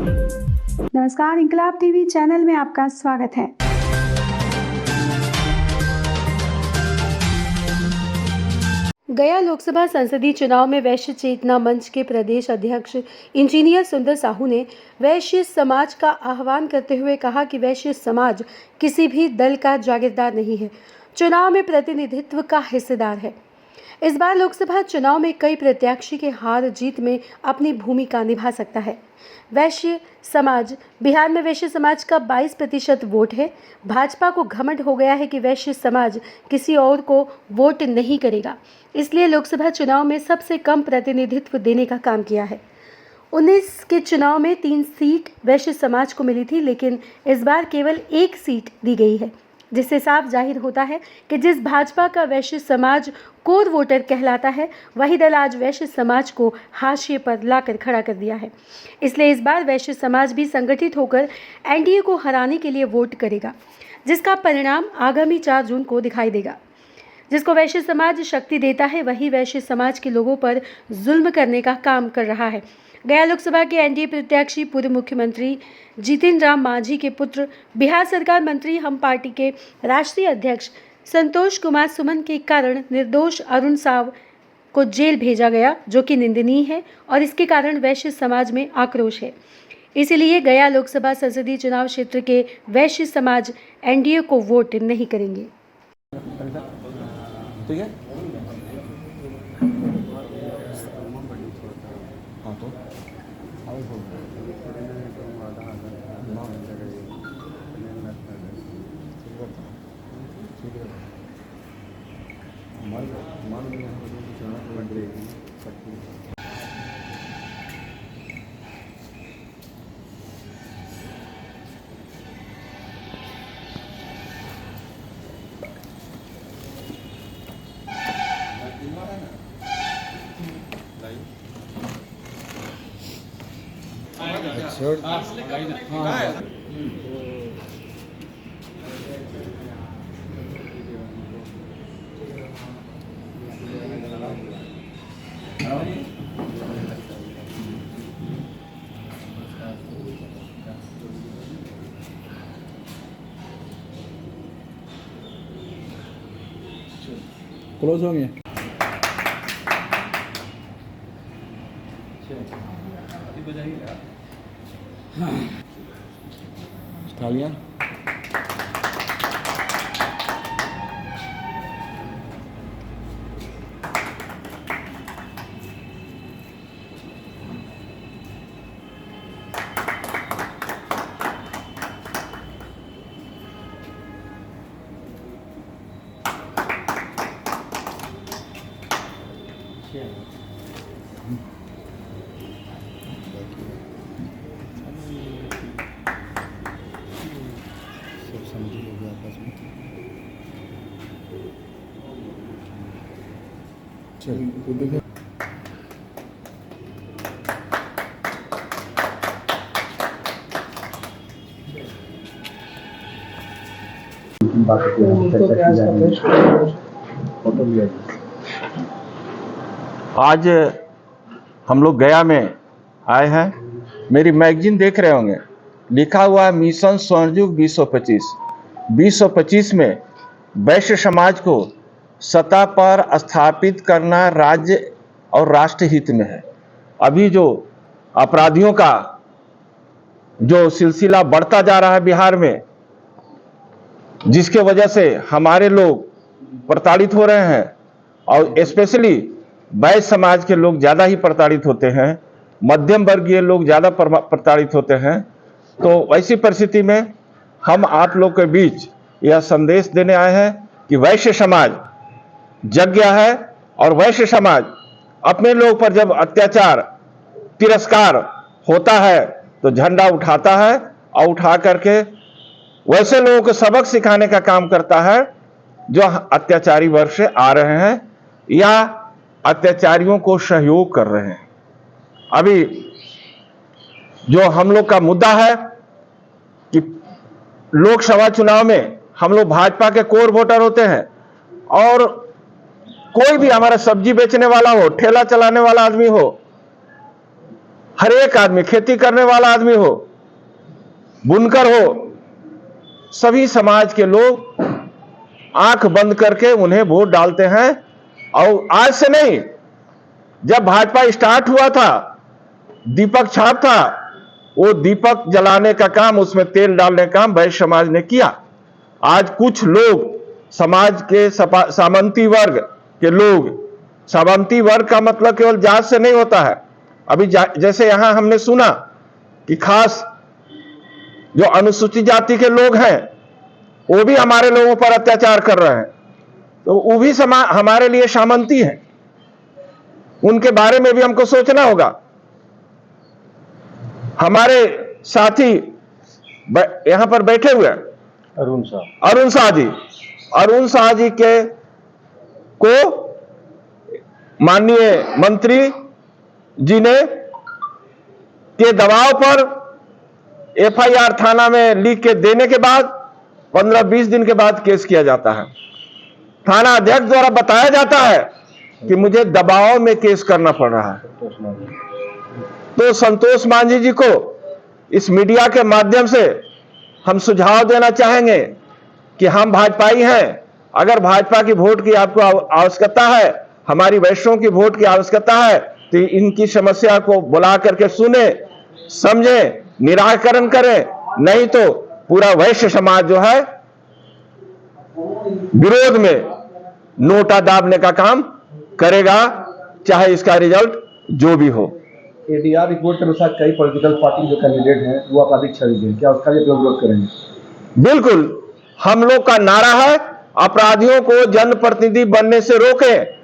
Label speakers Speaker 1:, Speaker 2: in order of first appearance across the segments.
Speaker 1: नमस्कार, इंकलाब TV channel में आपका स्वागत है। गया लोकसभा संसदीय चुनाव में वैश्य चेतना मंच के प्रदेश अध्यक्ष इंजीनियर सुंदर साहू ने वैश्य समाज का आह्वान करते हुए कहा कि वैश्य समाज किसी भी दल का जागीरदार नहीं है, चुनाव में प्रतिनिधित्व का हिस्सेदार है। इस बार लोकसभा चुनाव में कई प्रत्याशी के हार जीत में अपनी भूमिका निभा सकता है। वैश्य समाज, बिहार में वैश्य समाज का 22% वोट है। भाजपा को घमंड हो गया है कि वैश्य समाज किसी और को वोट नहीं करेगा, इसलिए लोकसभा चुनाव में सबसे कम प्रतिनिधित्व देने का काम किया है। 19 के चुनाव में 3 सीट वैश्य समाज को मिली थी, लेकिन इस बार केवल 1 सीट दी गई है, जिससे साफ जाहिर होता है कि जिस भाजपा का वैश्य समाज कोर वोटर कहलाता है, वही दल आज वैश्य समाज को हाशिए पर लाकर खड़ा कर दिया है। इसलिए इस बार वैश्य समाज भी संगठित होकर एनडीए को हराने के लिए वोट करेगा, जिसका परिणाम आगामी 4 जून को दिखाई देगा। जिसको वैश्य समाज शक्ति देता है, वही वैश्य समाज के लोगों पर जुल्म करने का काम कर रहा है। गया लोकसभा के एनडीए प्रत्याशी पूर्व मुख्यमंत्री जीतन राम मांझी के पुत्र, बिहार सरकार मंत्री, हम पार्टी के राष्ट्रीय अध्यक्ष संतोष कुमार सुमन के कारण निर्दोष अरुण साव को जेल भेजा गया, जो कि निंदनीय है और इसके कारण वैश्य समाज में आक्रोश है। इसीलिए गया लोकसभा संसदीय चुनाव क्षेत्र के वैश्य समाज एनडीए को वोट नहीं करेंगे।
Speaker 2: ठीक है, हाँ तो क्लोज होंगे। तालियां।
Speaker 3: आज हम लोग गया में आए हैं। मेरी मैगजीन देख रहे होंगे, लिखा हुआ है मिशन स्वर्णयुग 2025। 2025 में वैश्य समाज को सत्ता पर स्थापित करना राज्य और राष्ट्र हित में है। अभी जो अपराधियों का जो सिलसिला बढ़ता जा रहा है बिहार में, जिसके वजह से हमारे लोग प्रताड़ित हो रहे हैं और स्पेशली वैश्य समाज के लोग ज़्यादा ही प्रताड़ित होते हैं, मध्यम वर्गीय लोग ज़्यादा प्रताड़ित होते हैं। तो ऐसी परिस्थिति में हम आप लोग के बीच यह संदेश देने आए हैं कि वैश्य समाज जग गया है और वैश्य समाज अपने लोग पर जब अत्याचार, तिरस्कार होता है तो झंडा उठाता है और उठा करके वैसे लोगों को सबक सिखाने का काम करता है जो अत्याचारी वर्ग से आ रहे हैं या अत्याचारियों को सहयोग कर रहे हैं। अभी जो हम लोग का मुद्दा है कि लोकसभा चुनाव में हम लोग भाजपा के कोर वोटर होते हैं और कोई भी हमारा सब्जी बेचने वाला हो, ठेला चलाने वाला आदमी हो, हर एक आदमी, खेती करने वाला आदमी हो, बुनकर हो, सभी समाज के लोग आंख बंद करके उन्हें वोट डालते हैं। और आज से नहीं, जब भाजपा स्टार्ट हुआ था, दीपक छाप था, वो दीपक जलाने का काम, उसमें तेल डालने का काम वैश्य समाज ने किया। आज कुछ लोग समाज के सामंती वर्ग के लोग, सामंती वर्ग का मतलब केवल जात से नहीं होता है। अभी जैसे यहां हमने सुना कि खास जो अनुसूचित जाति के लोग हैं वो भी हमारे लोगों पर अत्याचार कर रहे हैं, तो वो भी हमारे लिए सामंती हैं। उनके बारे में भी हमको सोचना होगा। हमारे साथी यहां पर बैठे हुए हैं, अरुण शाह जी के को माननीय मंत्री जी ने के दबाव पर एफआईआर थाना में लिख के देने के बाद 15-20 दिन के बाद केस किया जाता है। थाना अध्यक्ष द्वारा बताया जाता है कि मुझे दबाव में केस करना पड़ रहा है। तो संतोष मांझी जी को इस मीडिया के माध्यम से हम सुझाव देना चाहेंगे कि हम भाजपाई हैं। अगर भाजपा की वोट की आपको आवश्यकता है, हमारी वैश्यों की वोट की आवश्यकता है, तो इनकी समस्या को बुला करके सुने, समझे, निराकरण करें। नहीं तो पूरा वैश्य समाज जो है विरोध में नोटा दाबने का काम करेगा, चाहे इसका रिजल्ट जो भी हो।
Speaker 2: एडीआर रिपोर्ट के अनुसार कई पॉलिटिकल पार्टी जो कैंडिडेट हैं वो आपराधिक छवि हैं, क्या उसका भी विरोध करेंगे?
Speaker 3: बिल्कुल, हम लोग का नारा है अपराधियों को जनप्रतिनिधि बनने से रोकें।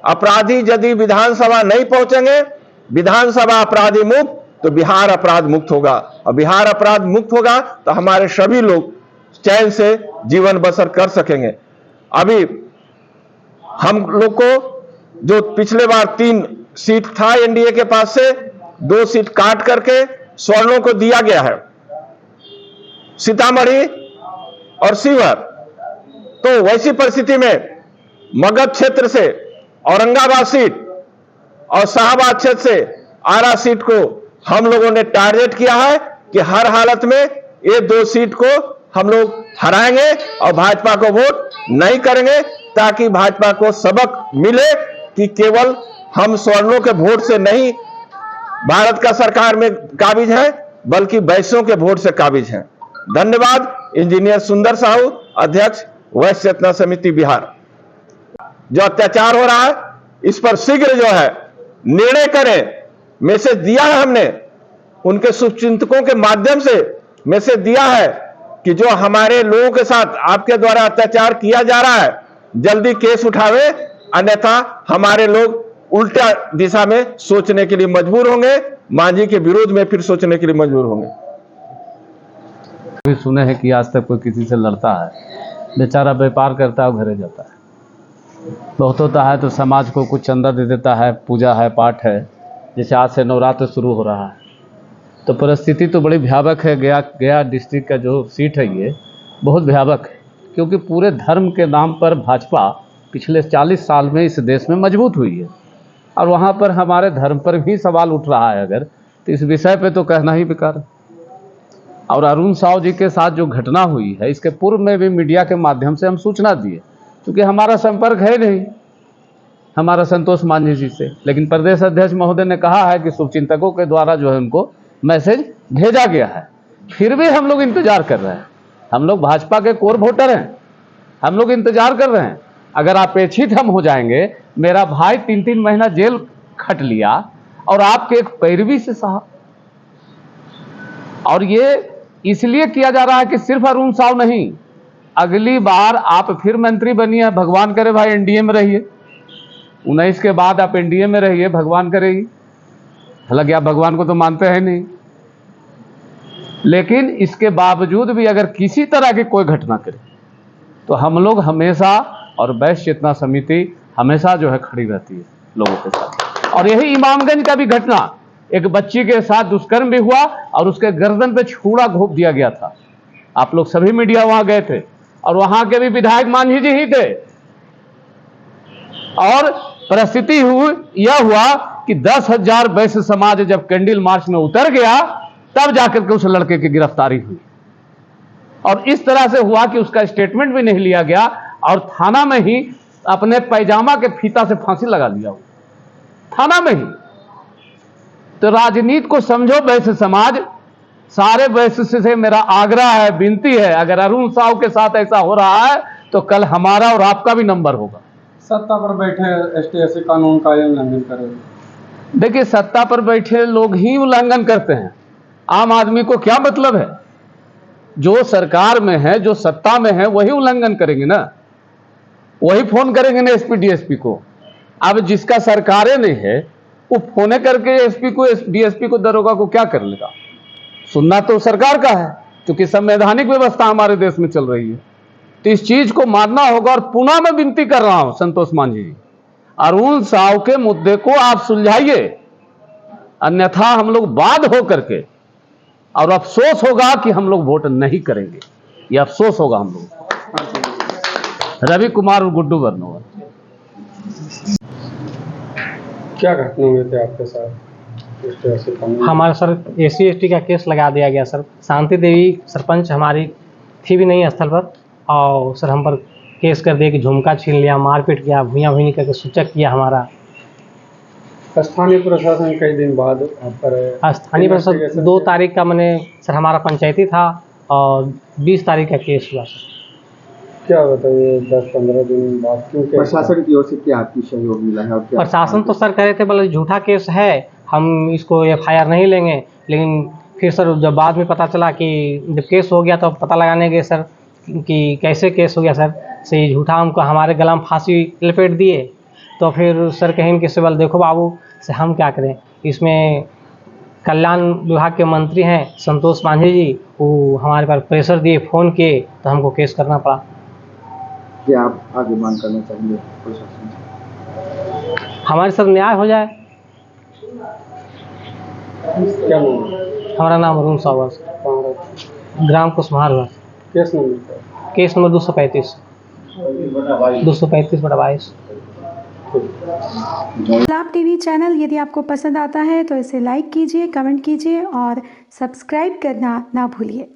Speaker 3: अपराधी यदि विधानसभा नहीं पहुंचेंगे, विधानसभा अपराधी मुक्त, तो बिहार अपराध मुक्त होगा। और बिहार अपराध मुक्त होगा तो हमारे सभी लोग चैन से जीवन बसर कर सकेंगे। अभी हम लोग को जो पिछले बार 3 सीट था एनडीए के पास से 2 सीट काट करके स्वर्णों को दिया गया है, सीतामढ़ी और शिवहर। तो वैसी परिस्थिति में मगध क्षेत्र से औरंगाबाद सीट और शाहबाद क्षेत्र से आरा सीट को हम लोगों ने टारगेट किया है कि हर हालत में ये 2 सीट को हम लोग हराएंगे और भाजपा को वोट नहीं करेंगे, ताकि भाजपा को सबक मिले कि केवल हम स्वर्णों के वोट से नहीं भारत का सरकार में काबिज है, बल्कि वैश्यों के वोट से काबिज हैं। धन्यवाद। इंजीनियर सुंदर साहू, अध्यक्ष वैश्य चेतना समिति बिहार। जो अत्याचार हो रहा है इस पर शीघ्र जो है निर्णय करें। मैसेज दिया है हमने, उनके शुभचिंतकों के माध्यम से मैसेज दिया है कि जो हमारे लोगों के साथ आपके द्वारा अत्याचार किया जा रहा है, जल्दी केस उठावे, अन्यथा हमारे लोग उल्टा दिशा में सोचने के लिए मजबूर होंगे, मांझी के विरोध में फिर सोचने के लिए मजबूर होंगे।
Speaker 4: सुने हैं कि आज तक कोई किसी से लड़ता है, बेचारा व्यापार करता है और घरे जाता है। बहुत होता है तो समाज को कुछ चंदा दे देता है, पूजा है, पाठ है। जैसे आज से नवरात्र शुरू हो रहा है, तो परिस्थिति तो बड़ी भयावक है। गया डिस्ट्रिक्ट का जो सीट है ये बहुत भयावक है, क्योंकि पूरे धर्म के नाम पर भाजपा पिछले 40 साल में इस देश में मजबूत हुई है, और वहाँ पर हमारे धर्म पर भी सवाल उठ रहा है अगर, तो इस विषय पे तो कहना ही बेकार है। और अरुण साहू जी के साथ जो घटना हुई है, इसके पूर्व में भी मीडिया के माध्यम से हम सूचना दिए, क्योंकि हमारा संपर्क है नहीं हमारा संतोष मांझी जी से, लेकिन प्रदेश अध्यक्ष महोदय ने कहा है कि शुभचिंतकों के द्वारा जो है उनको मैसेज भेजा गया है। फिर भी हम लोग इंतजार कर रहे हैं। हम लोग भाजपा के कोर वोटर हैं, हम लोग इंतजार कर रहे हैं। अगर अपेक्षित हम हो जाएंगे, मेरा भाई 3-3 महीना जेल खट लिया और आपके एक पैरवी से सहा, और ये इसलिए किया जा रहा है कि सिर्फ अरुण साहू नहीं, अगली बार आप फिर मंत्री बनिए, भगवान करे भाई एनडीए में रहिए, 19 के बाद आप एनडीए में रहिए, भगवान करेगी। हालांकि आप भगवान को तो मानते हैं नहीं, लेकिन इसके बावजूद भी अगर किसी तरह की कोई घटना करे तो हम लोग हमेशा, और वैश्य चेतना समिति हमेशा जो है खड़ी रहती है लोगों के साथ। और यही इमामगंज का भी घटना, एक बच्ची के साथ दुष्कर्म भी हुआ और उसके गर्दन पे छुरा घोंप दिया गया था। आप लोग सभी मीडिया वहां गए थे, और वहां के भी विधायक मांझी जी ही थे। और परिस्थिति यह हुआ कि 10,000 वैश्य समाज जब कैंडल मार्च में उतर गया तब जाकर के उस लड़के की गिरफ्तारी हुई। और इस तरह से हुआ कि उसका स्टेटमेंट भी नहीं लिया गया और थाना में ही अपने पैजामा के फीता से फांसी लगा लिया, थाना में ही। तो राजनीति को समझो वैश्य समाज, सारे वैश्य से मेरा आग्रह है, विनती है, अगर अरुण साहू के साथ ऐसा हो रहा है तो कल हमारा और आपका भी नंबर होगा।
Speaker 2: सत्ता पर बैठे एसटी कानून का उल्लंघन करेंगे।
Speaker 4: देखिए, सत्ता पर बैठे लोग ही उल्लंघन करते हैं, आम आदमी को क्या मतलब है? जो सरकार में है, जो सत्ता में है, वही उल्लंघन करेंगे ना, वही फोन करेंगे ना एसपी डीएसपी को। अब जिसका सरकारें नहीं है वो फोन करके एसपी को, डीएसपी को, दरोगा को क्या कर लेगा? सुनना तो सरकार का है, क्योंकि संवैधानिक व्यवस्था हमारे देश में चल रही है। तो इस चीज को मानना होगा। और पुनः मैं विनती कर रहा हूं संतोष मांझी जी, अरुण साहू के मुद्दे को आप सुलझाइए, अन्यथा हम लोग बाध हो करके, और अफसोस होगा कि हम लोग वोट नहीं करेंगे, ये अफसोस होगा हम लोग। रवि कुमार और गुड्डू बरनोवर।
Speaker 2: क्या घटना हुए थे आपके साथ?
Speaker 5: हमारे सर SC/ST का केस लगा दिया गया सर। शांति देवी सरपंच हमारी थी भी नहीं स्थल पर, और सर हम पर केस कर दिया कि झुमका छीन लिया, मारपीट किया, भूया भूनी करके सूचक किया हमारा।
Speaker 2: स्थानीय प्रशासन कई दिन बाद आप पर
Speaker 5: स्थानीय प्रशासन 2 तारीख का मैंने सर हमारा पंचायती था और 20 तारीख का केस हुआ सर।
Speaker 2: क्या बताइए 10-15 दिन बाद क्यों? प्रशासन की ओर से क्या आपकी सहयोग मिला है? और क्या
Speaker 5: प्रशासन तो सर कह रहे थे बोले झूठा केस है, हम इसको FIR नहीं लेंगे, लेकिन फिर सर जब बाद में पता चला कि जब केस हो गया तो पता लगाने गए सर कि कैसे केस हो गया सर, से झूठा हमको हमारे गला में फांसी लपेट दिए। तो फिर सर कहें कि सवाल देखो बाबू से हम क्या करें, इसमें कल्याण विभाग के मंत्री हैं संतोष मांझी जी, वो हमारे पास प्रेशर दिए, फ़ोन किए, तो हमको केस करना पड़ा।
Speaker 2: क्या आप आगे मांग करना चाहेंगे प्रशासन से?
Speaker 5: हमारे सर न्याय हो जाए।
Speaker 2: क्या मांग?
Speaker 5: हमारा नाम अरुण साहू, ग्राम कुसमार हुआ।
Speaker 2: Case number?
Speaker 5: Case number 235 235/22।
Speaker 1: लाभ टीवी चैनल यदि आपको पसंद आता है तो इसे लाइक कीजिए, कमेंट कीजिए और सब्सक्राइब करना ना भूलिए।